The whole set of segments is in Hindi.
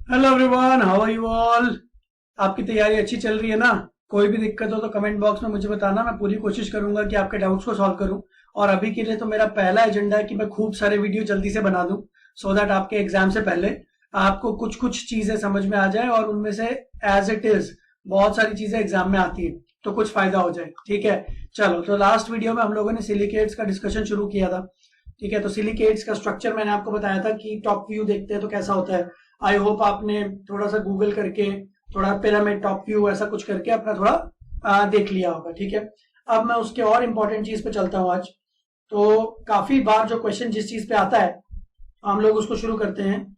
Hello everyone, how are you all. आपकी तैयारी अच्छी चल रही है ना? कोई भी दिक्कत हो तो कमेंट बॉक्स में मुझे बताना। मैं पूरी कोशिश करूंगा कि आपके डाउट्स को सॉल्व करूं। और अभी के लिए तो मेरा पहला एजेंडा है कि मैं खूब सारे वीडियो जल्दी से बना दूं, सो दैट आपके एग्जाम से पहले आपको कुछ कुछ चीजें समझ में आ जाए और उनमें से एज इट इज बहुत सारी चीजें एग्जाम में आती है तो कुछ फायदा हो जाए। ठीक है, चलो। तो लास्ट वीडियो में हम लोगों ने सिलिकेट्स का डिस्कशन शुरू किया था। ठीक है, तो सिलिकेट्स का स्ट्रक्चर मैंने आपको बताया था कि टॉप व्यू देखते हैं तो कैसा होता है। आई होप आपने थोड़ा सा गूगल करके, थोड़ा पिरामिड टॉप व्यू ऐसा कुछ करके अपना थोड़ा देख लिया होगा। ठीक है, अब मैं उसके और इम्पोर्टेंट चीज पे चलता हूँ आज। तो काफी बार जो क्वेश्चन जिस चीज पे आता है हम लोग उसको शुरू करते हैं।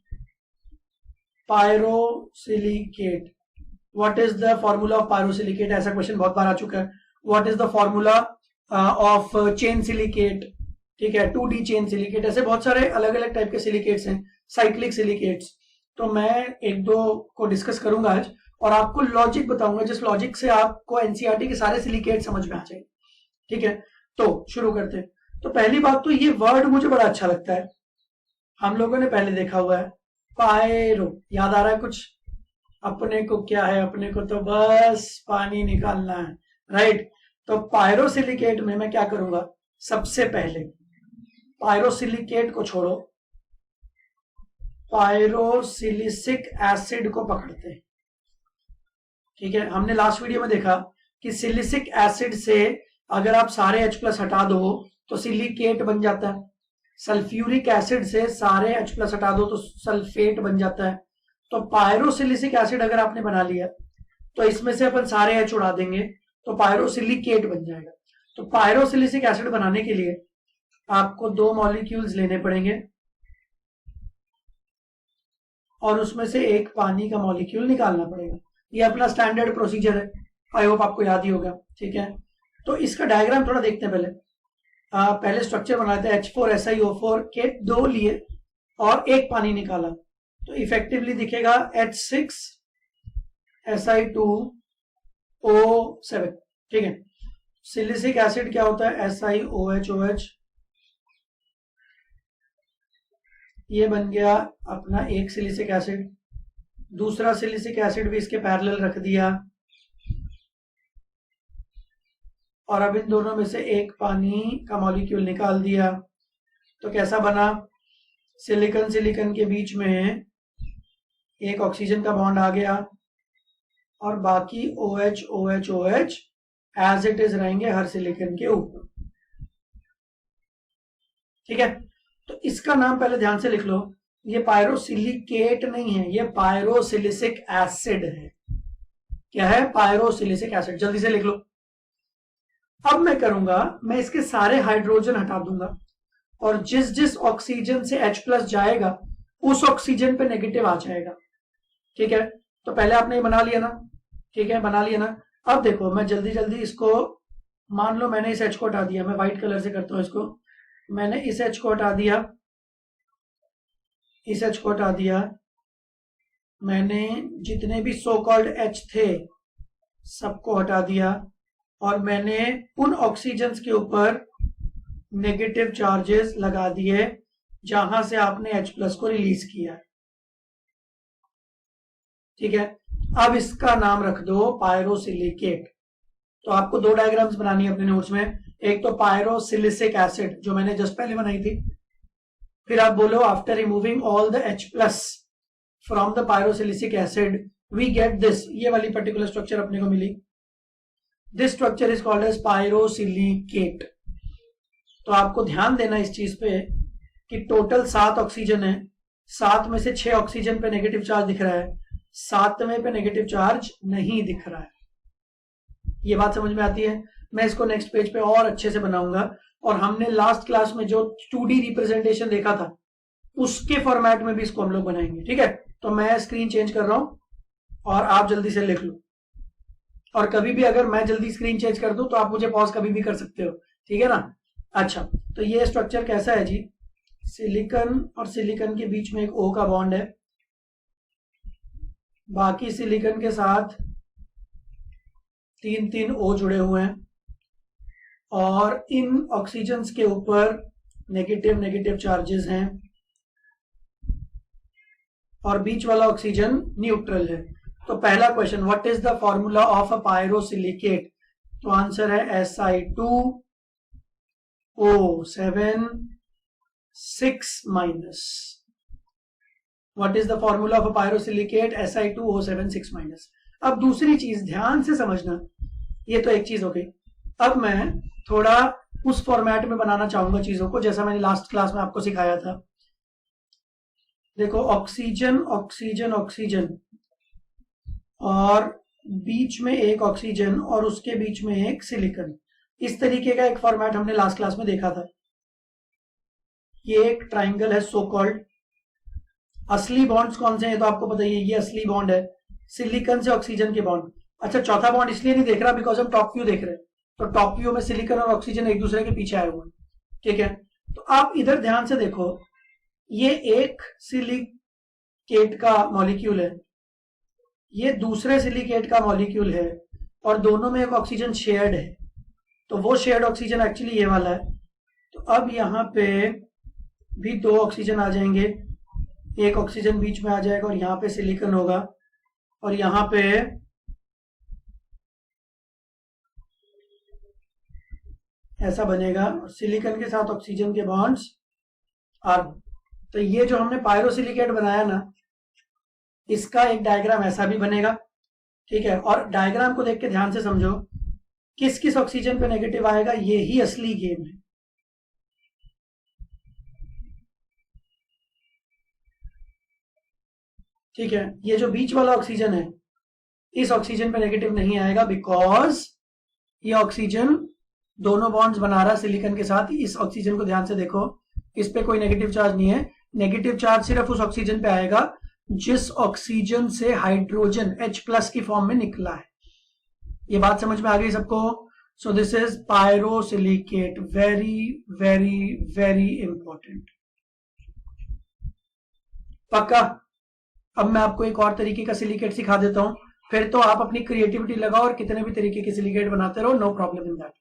Pyrosilicate, what is the formula of pyrosilicate, ऐसा क्वेश्चन बहुत बार आ चुका है। What is the formula of chain silicate. ठीक है, 2D चेन सिलिकेट, ऐसे बहुत सारे अलग अलग टाइप के सिलिकेट्स हैं, साइक्लिक सिलिकेट्स। तो मैं एक दो को डिस्कस करूंगा आज और आपको लॉजिक बताऊंगा जिस लॉजिक से आपको एनसीईआरटी के सारे सिलिकेट समझ में आ जाएंगे। ठीक है, तो शुरू करते हैं। तो पहली बात तो ये वर्ड मुझे बड़ा अच्छा लगता है, हम लोगों ने पहले देखा हुआ है। पायरो, याद आ रहा है कुछ? अपने को क्या है, अपने को तो बस पानी निकालना है, राइट। तो पायरोसिलिकेट में मैं क्या करूंगा, सबसे पहले पायरोसिलिकेट को छोड़ो, पायरोसिलिसिक एसिड को पकड़ते हैं। ठीक है, हमने लास्ट वीडियो में देखा कि सिलिसिक एसिड से अगर आप सारे H+ हटा दो तो सिलिकेट बन जाता है। सल्फ्यूरिक एसिड से सारे H+ हटा दो तो सल्फेट बन जाता है। तो पायरोसिलिसिक एसिड अगर आपने बना लिया तो इसमें से अपन सारे H उड़ा देंगे तो पायरोसिलिकेट बन जाएगा। तो पायरोसिलिसिक एसिड बनाने के लिए आपको 2 मॉलिक्यूल्स लेने पड़ेंगे और उसमें से एक पानी का मॉलिक्यूल निकालना पड़ेगा। ये अपना स्टैंडर्ड प्रोसीजर है, आई होप आपको याद ही होगा। ठीक है, तो इसका डायग्राम थोड़ा देखते हैं पहले। पहले स्ट्रक्चर बनाते हैं। H4SiO4 के 2 लिए और एक पानी निकाला तो इफेक्टिवली दिखेगा H6Si2O7। ठीक है, सिलिसिक एसिड क्या होता है, SiOH, ये बन गया अपना एक सिलिसिक एसिड। दूसरा सिलिसिक एसिड भी इसके पैरेलल रख दिया और अब इन दोनों में से एक पानी का मॉलिक्यूल निकाल दिया तो कैसा बना, सिलिकॉन सिलिकॉन के बीच में एक ऑक्सीजन का बॉन्ड आ गया और बाकी OH OH OH as it is रहेंगे हर सिलिकॉन के ऊपर। ठीक है, तो इसका नाम पहले ध्यान से लिख लो, ये पायरोसिलिकेट नहीं है, ये पायरोसिलिसिक एसिड है। क्या है, पायरोसिलिसिक एसिड, जल्दी से लिख लो। अब मैं करूंगा, मैं इसके सारे हाइड्रोजन हटा दूंगा और जिस जिस ऑक्सीजन से H+ जाएगा उस ऑक्सीजन पे नेगेटिव आ जाएगा। ठीक है, तो पहले आपने ये बना लिया ना। ठीक है, बना लिया ना। अब देखो मैं जल्दी जल्दी इसको, मान लो मैंने इस H को हटा दिया, मैं व्हाइट कलर से करता हूं इसको। मैंने इस H को हटा दिया, इस H को हटा दिया, मैंने जितने भी सो कॉल्ड H थे सबको हटा दिया और मैंने उन ऑक्सीजन्स के ऊपर नेगेटिव चार्जेस लगा दिए जहां से आपने H+ को रिलीज किया। ठीक है, अब इसका नाम रख दो पायरोसिलिकेट। तो आपको 2 डायग्राम्स बनानी है अपने नोट्स में। एक तो पायरोसिलिसिक एसिड जो मैंने जस्ट पहले बनाई थी, फिर आप बोलो after removing all the H+ from the pyrosilicic acid we get this, ये वाली पर्टिकुलर स्ट्रक्चर अपने को मिली। This structure is called as pyrosilicate. तो आपको ध्यान देना इस चीज पे कि टोटल 7 ऑक्सीजन है, 7 में से 6 ऑक्सीजन पे नेगेटिव चार्ज दिख रहा है, 7वें पे नेगेटिव चार्ज नहीं दिख रहा है। ये बात समझ में आती है? मैं इसको नेक्स्ट पेज पे और अच्छे से बनाऊंगा और हमने लास्ट क्लास में जो 2D रिप्रेजेंटेशन देखा था उसके फॉर्मेट में भी इसको हम लोग बनाएंगे। ठीक है, तो मैं स्क्रीन चेंज कर रहा हूं और आप जल्दी से लिख लो। और कभी भी अगर मैं जल्दी स्क्रीन चेंज कर दूं तो आप मुझे पॉज कभी भी कर सकते हो। ठीक है ना? अच्छा, तो ये स्ट्रक्चर कैसा है जी, सिलिकॉन और सिलिकॉन के बीच में एक O का बॉन्ड है, बाकी सिलिकॉन के साथ 3 O जुड़े हुए हैं और इन ऑक्सीजन्स के ऊपर नेगेटिव नेगेटिव चार्जेस हैं। और बीच वाला ऑक्सीजन न्यूट्रल है। तो पहला question, what is the formula of a pyrosilicate? तो आंसर है Si2O7 6-। What is the formula of a pyrosilicate? Si2O7 6-। अब दूसरी चीज ध्यान से समझना, ये तो एक चीज हो गई। अब मैं थोड़ा उस फॉर्मेट में बनाना चाहूंगा चीजों को, जैसा मैंने लास्ट क्लास में आपको सिखाया था। देखो, ऑक्सीजन ऑक्सीजन ऑक्सीजन और बीच में एक ऑक्सीजन और उसके बीच में एक सिलिकॉन, इस तरीके का एक फॉर्मेट हमने लास्ट क्लास में देखा था। ये एक ट्राइंगल है सो कॉल्ड। असली बॉन्ड्स कौन से हैं तो आपको पता ही है, ये असली बॉन्ड है सिलिकॉन से ऑक्सीजन के बॉन्ड। अच्छा, चौथा बॉन्ड इसलिए नहीं देख रहा बिकॉज हम टॉप व्यू देख रहे हैं, तो टॉप व्यू में सिलिकॉन और ऑक्सीजन एक दूसरे के पीछे आए हुए हैं। ठीक है, तो आप इधर ध्यान से देखो, ये एक सिलिकेट का मॉलिक्यूल है, ये दूसरे सिलिकेट का मॉलिक्यूल है, और दोनों में एक ऑक्सीजन शेयर्ड है। तो वो शेयर्ड ऑक्सीजन एक्चुअली ये वाला है। तो अब यहाँ पे भी दो ऑक्सीजन आ जाएंगे, एक ऑक्सीजन बीच में आ जाएगा और यहाँ पे सिलिकॉन होगा, और यहाँ पे ऐसा बनेगा, सिलिकॉन के साथ ऑक्सीजन के बॉन्ड्स आर। तो ये जो हमने पायरोसिलिकेट बनाया ना, इसका एक डायग्राम ऐसा भी बनेगा। ठीक है, और डायग्राम को देख के ध्यान से समझो, किस किस ऑक्सीजन पे नेगेटिव आएगा, ये ही असली गेम है। ठीक है, ये जो बीच वाला ऑक्सीजन है, इस ऑक्सीजन पे नेगेटिव नहीं आएगा बिकॉज ये ऑक्सीजन दोनों बॉन्ड्स बना रहा है सिलिकॉन के साथ। इस ऑक्सीजन को ध्यान से देखो, इस पे कोई नेगेटिव चार्ज नहीं है। नेगेटिव चार्ज सिर्फ उस ऑक्सीजन पे आएगा जिस ऑक्सीजन से हाइड्रोजन H+ की फॉर्म में निकला है। ये बात समझ में आ गई सबको? So this is pyrosilicate, very very very important. पक्का? अब मैं आपको एक और तरीके का सिलिकेट सिखा देता हूं, फिर तो आप अपनी क्रिएटिविटी लगाओ और कितने भी तरीके के सिलिकेट बनाते रहो, नो प्रॉब्लम इन दैट।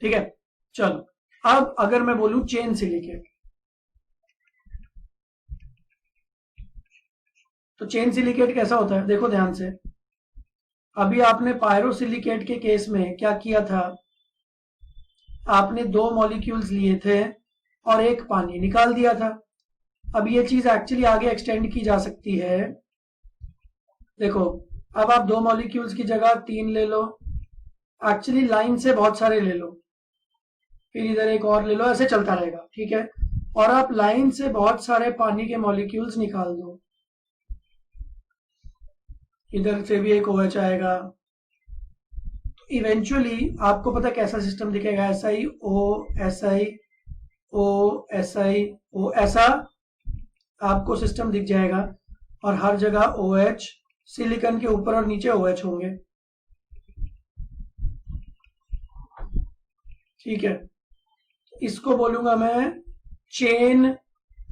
ठीक है, चलो अब अगर मैं बोलूं चेन सिलिकेट, तो चेन सिलिकेट कैसा होता है? देखो ध्यान से, अभी आपने पायरोसिलिकेट के केस में क्या किया था, आपने दो मॉलिक्यूल्स लिए थे और एक पानी निकाल दिया था। अब ये चीज एक्चुअली आगे एक्सटेंड की जा सकती है। देखो, अब आप दो मॉलिक्यूल्स की जगह 3 ले लो, एक्चुअली लाइन से बहुत सारे ले लो, फिर इधर एक और ले लो, ऐसे चलता रहेगा। ठीक है, और आप लाइन से बहुत सारे पानी के मॉलिक्यूल्स निकाल दो, इधर से भी एक OH आएगा। तो इवेंचुअली आपको पता कैसा सिस्टम दिखेगा? SiO ऐसा आपको सिस्टम दिख जाएगा, और हर जगह OH, सिलिकॉन के ऊपर और नीचे OH होंगे। ठीक है, इसको बोलूंगा मैं चेन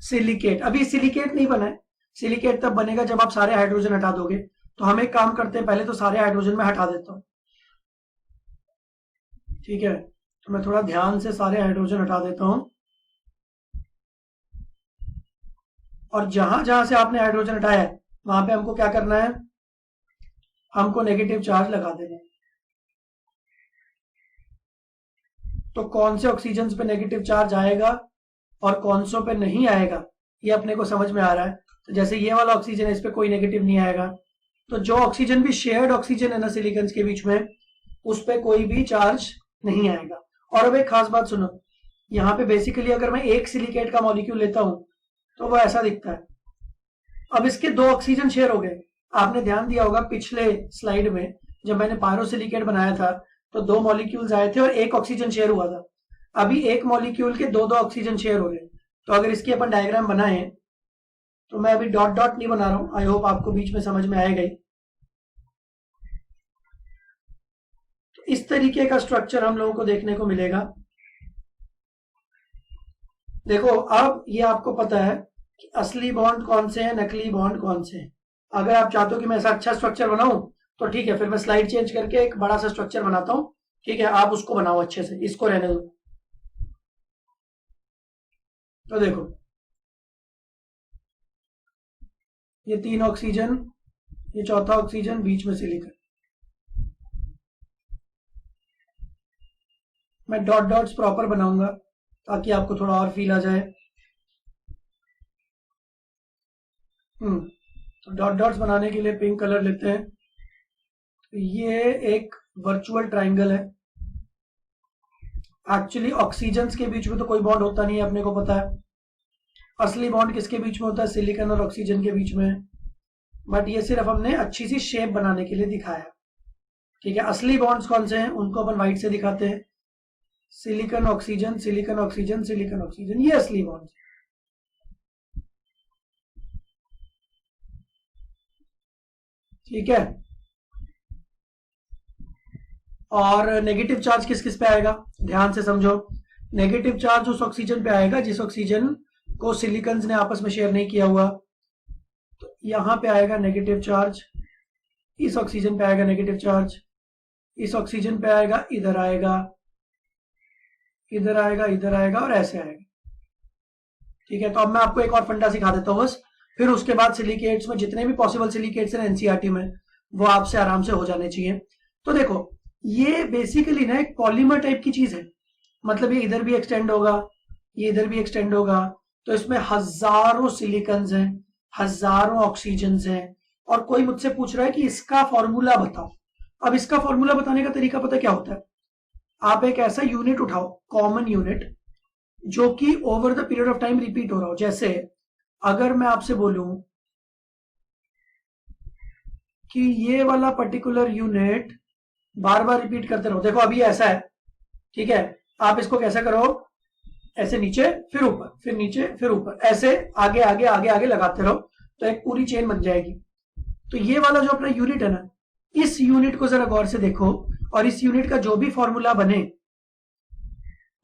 सिलिकेट। अभी सिलिकेट नहीं बना है, सिलिकेट तब बनेगा जब आप सारे हाइड्रोजन हटा दोगे। तो हम एक काम करते हैं, पहले तो सारे हाइड्रोजन में हटा देता हूं। ठीक है, तो मैं थोड़ा ध्यान से सारे हाइड्रोजन हटा देता हूं, और जहां जहां से आपने हाइड्रोजन हटाया है वहां पे हमको क्या करना है, हमको नेगेटिव चार्ज लगा देना है। तो कौन से ऑक्सीजन पे नेगेटिव चार्ज आएगा और कौन सो पे नहीं आएगा, ये अपने को समझ में आ रहा है। तो जैसे ये वाला ऑक्सीजन है, इस पे कोई नेगेटिव नहीं आएगा। तो जो ऑक्सीजन भी शेयर्ड ऑक्सीजन है ना सिलिकॉन के बीच में, उस पे कोई भी चार्ज नहीं आएगा। और अब एक खास बात सुनो, यहाँ पे बेसिकली अगर मैं एक सिलिकेट का मॉलिक्यूल लेता हूं तो वो ऐसा दिखता है। अब इसके दो ऑक्सीजन शेयर हो गए। आपने ध्यान दिया होगा पिछले स्लाइड में जब मैंने पायरोसिलिकेट बनाया था तो दो मॉलिक्यूल्स आए थे और एक ऑक्सीजन शेयर हुआ था। अभी एक मॉलिक्यूल के दो दो ऑक्सीजन शेयर हो रहे। तो अगर इसकी अपन डायग्राम बनाए, तो मैं अभी डॉट डॉट नहीं बना रहा हूं, आई होप आपको बीच में समझ में आएगा ही। तो इस तरीके का स्ट्रक्चर हम लोगों को देखने को मिलेगा। देखो, अब ये आपको पता है कि असली बॉन्ड कौन से हैं, नकली बॉन्ड कौन से हैं। अगर आप चाहते हो कि मैं ऐसा अच्छा स्ट्रक्चर बनाऊं तो ठीक है, फिर मैं स्लाइड चेंज करके एक बड़ा सा स्ट्रक्चर बनाता हूं। ठीक है, आप उसको बनाओ अच्छे से, इसको रहने दो। तो देखो, ये 3 ऑक्सीजन, ये चौथा ऑक्सीजन, बीच में सिलिकॉन। मैं डॉट डॉट्स प्रॉपर बनाऊंगा ताकि आपको थोड़ा और फील आ जाए। तो डॉट डॉट्स बनाने के लिए पिंक कलर लेते हैं। तो ये एक वर्चुअल ट्राइंगल है। एक्चुअली ऑक्सीजन्स के बीच में तो कोई बॉन्ड होता नहीं है, अपने को पता है। असली बॉन्ड किसके बीच में होता है? सिलिकॉन और ऑक्सीजन के बीच में। बट ये सिर्फ हमने अच्छी सी शेप बनाने के लिए दिखाया, ठीक है। असली बॉन्ड्स कौन से हैं उनको अपन व्हाइट से दिखाते हैं। Silicon oxygen, silicon oxygen, silicon oxygen, ये असली बॉन्ड्स। ठीक है। और नेगेटिव चार्ज किस किस पे आएगा? ध्यान से समझो। नेगेटिव चार्ज उस ऑक्सीजन पे आएगा जिस ऑक्सीजन को सिलिकॉन्स ने आपस में शेयर नहीं किया हुआ। तो यहां पे आएगा नेगेटिव चार्ज, इस ऑक्सीजन पे आएगा नेगेटिव चार्ज, इस ऑक्सीजन पे आएगा, इधर आएगा, इधर आएगा, इधर आएगा और ऐसे आएगा। ठीक है। तो अब मैं आपको एक और फंडा सिखा देता हूँ बस, फिर उसके बाद सिलिकेट्स में जितने भी पॉसिबल सिलिकेट्स हैं एनसीईआरटी में वो आपसे आराम से हो जाने चाहिए। तो देखो, ये बेसिकली ना एक पॉलीमर टाइप की चीज है। मतलब ये इधर भी एक्सटेंड होगा, ये इधर भी एक्सटेंड होगा। तो इसमें हजारों सिलिकॉन्स हैं, हजारों ऑक्सीजन्स हैं। और कोई मुझसे पूछ रहा है कि इसका फॉर्मूला बताओ। अब इसका फॉर्मूला बताने का तरीका पता क्या होता है? आप एक ऐसा यूनिट उठाओ, कॉमन यूनिट, जो कि over the period of time repeat हो रहा हो। जैसे अगर मैं आपसे बोलूं कि ये वाला पर्टिकुलर यूनिट बार बार रिपीट करते रहो। देखो अभी ऐसा है, ठीक है। आप इसको कैसा करो, ऐसे नीचे फिर ऊपर, फिर नीचे फिर ऊपर, ऐसे आगे आगे आगे आगे लगाते रहो तो एक पूरी चेन बन जाएगी। तो ये वाला जो अपना यूनिट है ना, इस यूनिट को जरा गौर से देखो और इस यूनिट का जो भी फॉर्मूला बने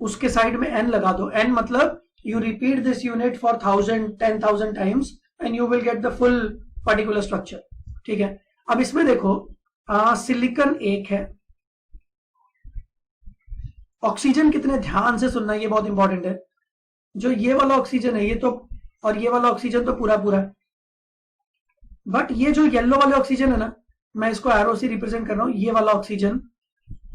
उसके साइड में n लगा दो। n मतलब you repeat this unit for 1000 10,000 times and you will get the full particular structure। ठीक है। अब इसमें देखो सिलिकॉन एक है, ऑक्सीजन कितने, ध्यान से सुनना, ये बहुत इंपॉर्टेंट है। जो ये वाला ऑक्सीजन है ये तो, और ये वाला ऑक्सीजन तो पूरा पूरा है। बट ये जो येलो वाले ऑक्सीजन है ना, मैं इसको एरो से रिप्रेजेंट कर रहा हूं, ये वाला ऑक्सीजन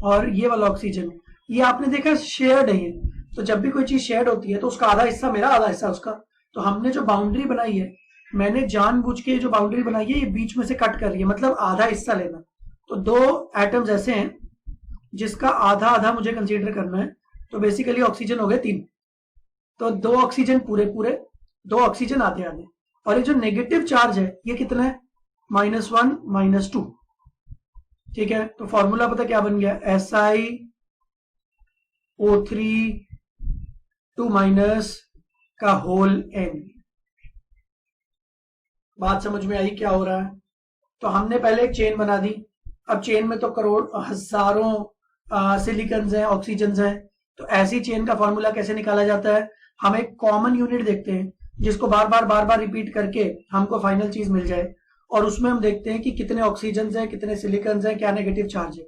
और ये वाला ऑक्सीजन, ये आपने देखा शेयर्ड है ये। तो जब भी कोई चीज शेयर्ड होती है तो उसका आधा हिस्सा मेरा, आधा हिस्सा उसका। तो हमने जो बाउंड्री बनाई है, मैंने जानबूझ के जो बाउंड्री बनाई है ये बीच में से कट कर रही है, मतलब आधा हिस्सा लेना। तो दो एटम्स ऐसे हैं जिसका आधा आधा मुझे कंसीडर करना है। तो बेसिकली ऑक्सीजन हो गए 3। तो 2 ऑक्सीजन पूरे पूरे, 2 ऑक्सीजन आधे आधे। और ये जो नेगेटिव चार्ज है ये कितना है? -1 -2। ठीक है। तो फॉर्मूला पता क्या बन गया? SiO3 2- का होल n। बात समझ में आई क्या हो रहा है? तो हमने पहले एक चेन बना दी। अब चेन में तो करोड़ हजारों सिलिकॉन्स हैं, ऑक्सीजन्स हैं। तो ऐसी चेन का फॉर्मूला कैसे निकाला जाता है? हम एक कॉमन यूनिट देखते हैं जिसको बार बार रिपीट करके हमको फाइनल चीज मिल जाए, और उसमें हम देखते हैं कि कितने ऑक्सीजन्स हैं, कितने सिलिकॉन्स हैं, क्या नेगेटिव चार्ज है,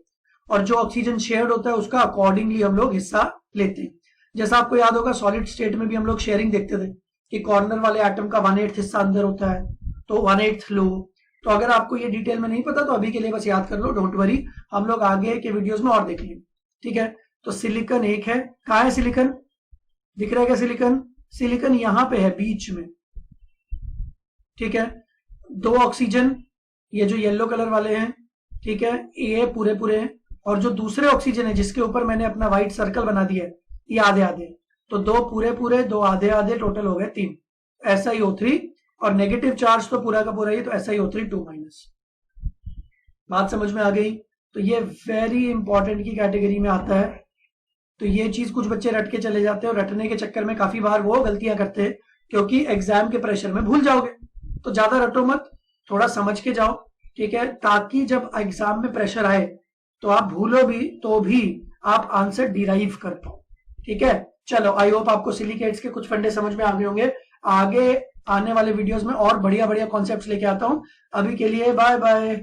और जो ऑक्सीजन शेयर्ड होता है उसका अकॉर्डिंगली हम लोग हिस्सा लेते हैं। जैसा आपको याद होगा सॉलिड स्टेट में भी हम लोग शेयरिंग देखते थे कि कॉर्नर वाले एटम का 1/8 हिस्सा अंदर होता है, तो 1/8 लो। तो अगर आपको ये डिटेल में नहीं पता तो अभी के लिए बस याद कर लो, डोंट वरी, हम लोग आगे के वीडियोस में और देख लेंगे। ठीक है। तो सिलिकॉन एक है, कहाँ है सिलिकॉन? दिख रहा है क्या सिलिकॉन? सिलिकॉन यहां पे है बीच में। ठीक है। 2 ऑक्सीजन, ये जो येलो कलर वाले हैं, ठीक है, ये पूरे पूरे हैं। और जो दूसरे ऑक्सीजन है जिसके ऊपर मैंने अपना व्हाइट सर्कल बना दिया है, ये आधे आधे। तो 2 पूरे पूरे, 2 आधे आधे, टोटल हो गए 3। SiO3 और नेगेटिव चार्ज तो पूरा का पूरा ही, तो SiO3 2-। बात समझ में आ गई? तो ये वेरी इंपॉर्टेंट की कैटेगरी में आता है। तो ये चीज कुछ बच्चे रट के चले जाते हैं और रटने के चक्कर में काफी बार वो गलतियां करते हैं, क्योंकि एग्जाम के प्रेशर में भूल जाओगे। तो ज्यादा रटो मत, थोड़ा समझ के जाओ। ठीक है। ताकि जब एग्जाम में प्रेशर आए तो आप भूलो भी तो भी आप आंसर डिराइव कर पाओ। ठीक है। चलो, आई होप आपको सिलिकेट्स के कुछ फंडे समझ में आ गए होंगे। आगे आने वाले वीडियोस में और बढ़िया बढ़िया कॉन्सेप्ट्स लेके आता हूं। अभी के लिए बाय बाय।